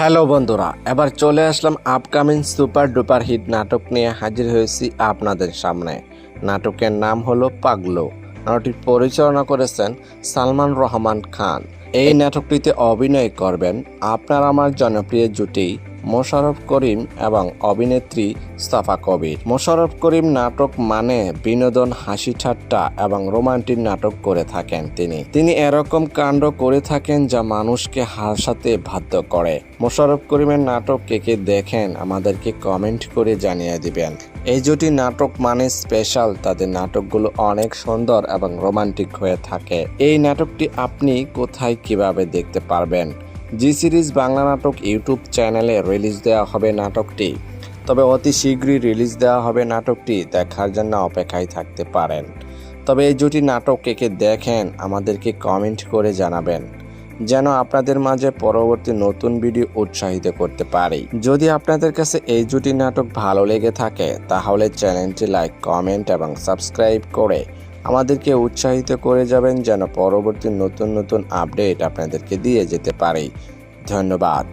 Hello বন্ধুরা, এবার চলে আসলাম আপকামিং সুপার ডুপার হিট নাটক নিয়ে হাজির হয়েছি আপনাদের সামনে। নাটকের নাম হলো পাগলু। নাটকটি পরিচালনা করেছেন সালমান রহমান খান। এই নাটকটিতে অভিনয় করবেন আপনার আমার জনপ্রিয় জুটি মোশাররফ করিম এবং অভিনেত্রী সাফা কবির। মোশাররফ করিম নাটক মানে বিনোদন, হাসি ঠাট্টা এবং রোমান্টিক নাটক করে থাকেন। তিনি এরকম কাণ্ড করে থাকেন যা মানুষকে হাসাতে বাধ্য করে। মোশাররফ করিমের নাটক কে কে দেখেন আমাদেরকে কমেন্ট করে জানিয়ে দিবেন। এই জুটি নাটক মানে স্পেশাল, তাদের নাটকগুলো অনেক সুন্দর এবং রোমান্টিক হয়ে থাকে। এই নাটকটি আপনি কোথায় কিভাবে দেখতে পারবেন? জি সিরিজ বাংলা নাটক ইউটিউব চ্যানেলে রিলিজ দেওয়া হবে নাটকটি, তবে অতি শীঘ্রই রিলিজ দেওয়া হবে নাটকটি। দেখার জন্য অপেক্ষায় থাকতে পারেন। তবে এই জুটি নাটক কে কে দেখেন আমাদেরকে কমেন্ট করে জানাবেন, যেন আপনাদের মাঝে পরবর্তী নতুন ভিডিও উৎসাহিত করতে পারি। যদি আপনাদের কাছে এই জুটি নাটক ভালো লেগে থাকে তাহলে চ্যানেলটি লাইক, কমেন্ট এবং সাবস্ক্রাইব করে আমাদেরকে উৎসাহিত করে যাবেন, যেন পরবর্তী নতুন আপডেট আপনাদেরকে দিয়ে যেতে পারি। ধন্যবাদ।